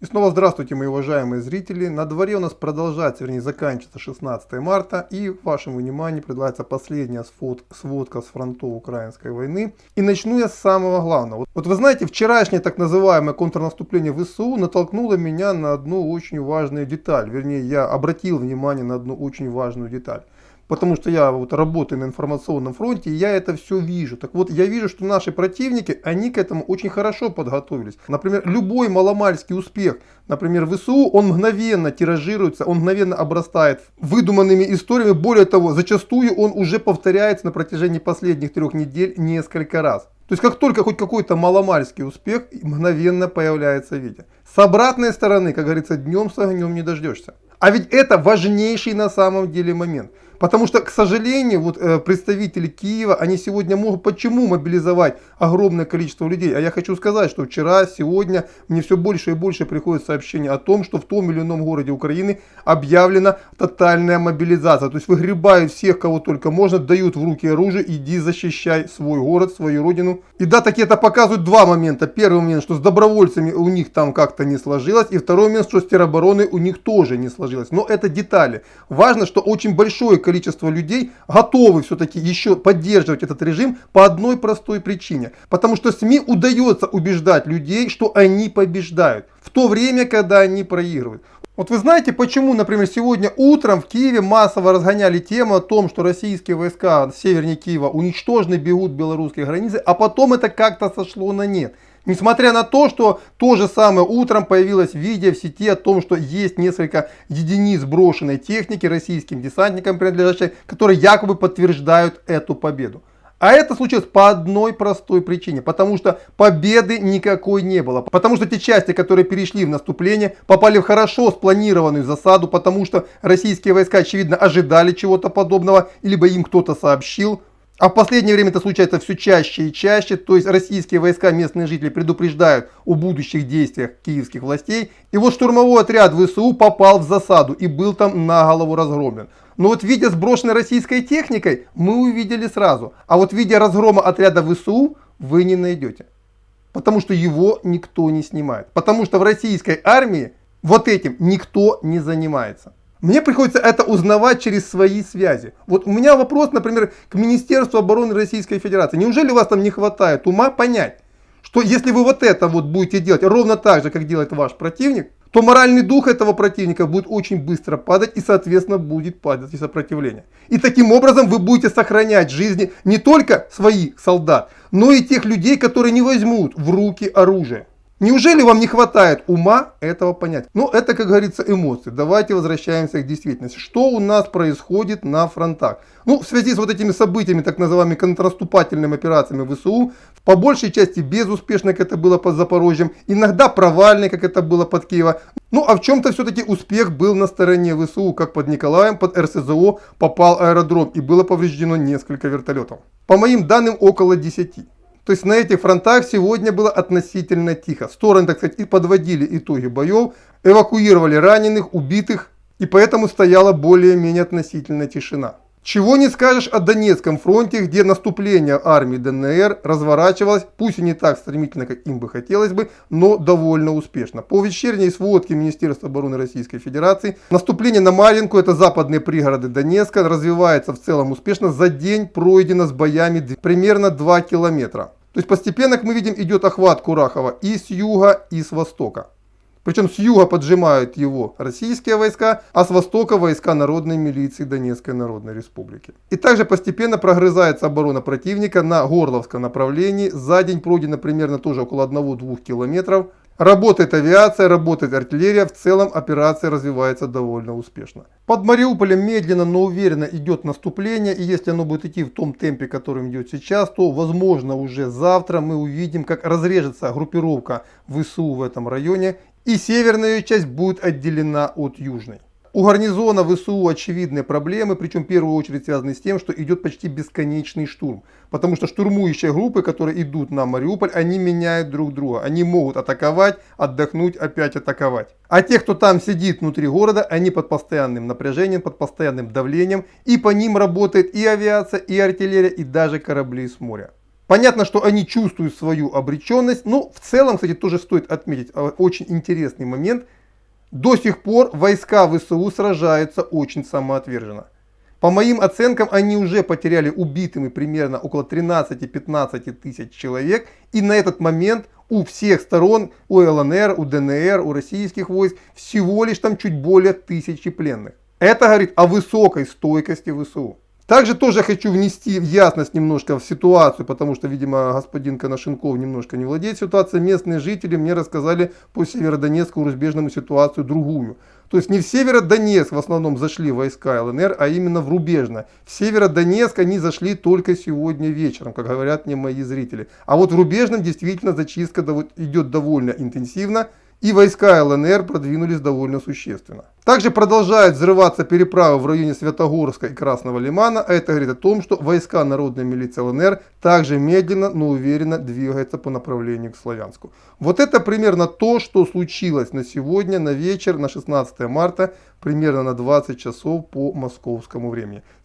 И снова здравствуйте, мои уважаемые зрители. На дворе у нас продолжается, вернее заканчивается 16 марта. И вашему вниманию предлагается последняя сводка с фронтов украинской войны. И начну я с самого главного. Вот вы знаете, вчерашнее так называемое контрнаступление ВСУ натолкнуло меня на одну очень важную деталь. Вернее, я обратил внимание на одну очень важную деталь. Потому что я вот работаю на информационном фронте, и я это все вижу. Так вот, я вижу, что наши противники, они к этому очень хорошо подготовились. Например, любой маломальский успех, например, ВСУ, он мгновенно тиражируется, он мгновенно обрастает выдуманными историями. Более того, зачастую он уже повторяется на протяжении последних 3 недель несколько раз. То есть, как только хоть какой-то маломальский успех, мгновенно появляется в виде. С обратной стороны, как говорится, днем с огнем не дождешься. А ведь это важнейший на самом деле момент. Потому что, к сожалению, вот представители Киева, они сегодня могут почему мобилизовать огромное количество людей. А я хочу сказать, что вчера, сегодня мне все больше и больше приходят сообщения о том, что в том или ином городе Украины объявлена тотальная мобилизация. То есть выгребают всех, кого только можно, дают в руки оружие, иди защищай свой город, свою родину. И да, таки это показывают два момента. Первый момент, что с добровольцами у них там как-то не сложилось. И второй момент, что с теробороной у них тоже не сложилось. Но это детали. Важно, что очень большое количество людей готовы все-таки еще поддерживать этот режим по одной простой причине. Потому что СМИ удается убеждать людей, что они побеждают. В то время, когда они проигрывают. Вот вы знаете, почему, например, сегодня утром в Киеве массово разгоняли тему о том, что российские войска севернее Киева уничтожены, бегут к белорусской границе, а потом это как-то сошло на нет. Несмотря на то, что то же самое утром появилось видео в сети о том, что есть несколько единиц брошенной техники российским десантникам принадлежащей, которые якобы подтверждают эту победу. А это случилось по одной простой причине, потому что победы никакой не было. Потому что те части, которые перешли в наступление, попали в хорошо спланированную засаду, потому что российские войска, очевидно, ожидали чего-то подобного, либо им кто-то сообщил. А в последнее время это случается все чаще и чаще, то есть российские войска, местные жители предупреждают о будущих действиях киевских властей. И вот штурмовой отряд ВСУ попал в засаду и был там на голову разгромлен. Но вот видео с брошенной российской техникой мы увидели сразу. А вот видео разгрома отряда ВСУ вы не найдете. Потому что его никто не снимает. Потому что в российской армии вот этим никто не занимается. Мне приходится это узнавать через свои связи. Вот у меня вопрос, например, к Министерству обороны Российской Федерации. Неужели у вас там не хватает ума понять, что если вы вот это вот будете делать ровно так же, как делает ваш противник, то моральный дух этого противника будет очень быстро падать и, соответственно, будет падать и сопротивление. И таким образом вы будете сохранять жизни не только своих солдат, но и тех людей, которые не возьмут в руки оружие. Неужели вам не хватает ума этого понять? Ну, это, как говорится, эмоции. Давайте возвращаемся к действительности. Что у нас происходит на фронтах? Ну, в связи с вот этими событиями, так называемыми контрнаступательными операциями ВСУ, по большей части безуспешно, как это было под Запорожьем, иногда провальный, как это было под Киевом. Ну, а в чем-то все-таки успех был на стороне ВСУ, как под Николаем, под РСЗО попал аэродром и было повреждено несколько вертолетов. По моим данным, около 10. То есть на этих фронтах сегодня было относительно тихо. Стороны, так сказать, и подводили итоги боев, эвакуировали раненых, убитых, и поэтому стояла более-менее относительная тишина. Чего не скажешь о Донецком фронте, где наступление армии ДНР разворачивалось, пусть и не так стремительно, как им бы хотелось бы, но довольно успешно. По вечерней сводке Министерства обороны Российской Федерации, наступление на Марьинку, это западные пригороды Донецка, развивается в целом успешно. За день пройдено с боями примерно 2 километра. То есть постепенно, как мы видим, идет охват Курахова и с юга, и с востока. Причем с юга поджимают его российские войска, а с востока войска народной милиции Донецкой Народной Республики. И также постепенно прогрызается оборона противника на Горловском направлении. За день пройдено примерно тоже около 1-2 километров. Работает авиация, работает артиллерия. В целом операция развивается довольно успешно. Под Мариуполем медленно, но уверенно идет наступление. И если оно будет идти в том темпе, которым идет сейчас, то возможно уже завтра мы увидим, как разрежется группировка ВСУ в этом районе. И северная ее часть будет отделена от южной. У гарнизона ВСУ очевидные проблемы, причем в первую очередь связаны с тем, что идет почти бесконечный штурм. Потому что штурмующие группы, которые идут на Мариуполь, они меняют друг друга. Они могут атаковать, отдохнуть, опять атаковать. А те, кто там сидит внутри города, они под постоянным напряжением, под постоянным давлением. И по ним работает и авиация, и артиллерия, и даже корабли с моря. Понятно, что они чувствуют свою обреченность, но в целом, кстати, тоже стоит отметить очень интересный момент. До сих пор войска ВСУ сражаются очень самоотверженно. По моим оценкам, они уже потеряли убитыми примерно около 13-15 тысяч человек. И на этот момент у всех сторон, у ЛНР, у ДНР, у российских войск, всего лишь там чуть более 1000 пленных. Это говорит о высокой стойкости ВСУ. Также тоже хочу внести в ясность немножко в ситуацию, потому что, видимо, господин Коношенков немножко не владеет ситуацией. Местные жители мне рассказали по Северодонецку рубежному ситуацию другую. То есть не в Северодонецк в основном зашли войска ЛНР, а именно в рубежное. В Северодонецк они зашли только сегодня вечером, как говорят мне мои зрители. А вот в рубежном действительно зачистка идет довольно интенсивно. И войска ЛНР продвинулись довольно существенно. Также продолжают взрываться переправы в районе Святогорска и Красного Лимана. А это говорит о том, что войска народной милиции ЛНР также медленно, но уверенно двигаются по направлению к Славянску. Вот это примерно то, что случилось на сегодня, на вечер, на 16 марта, примерно на 20 часов по московскому времени.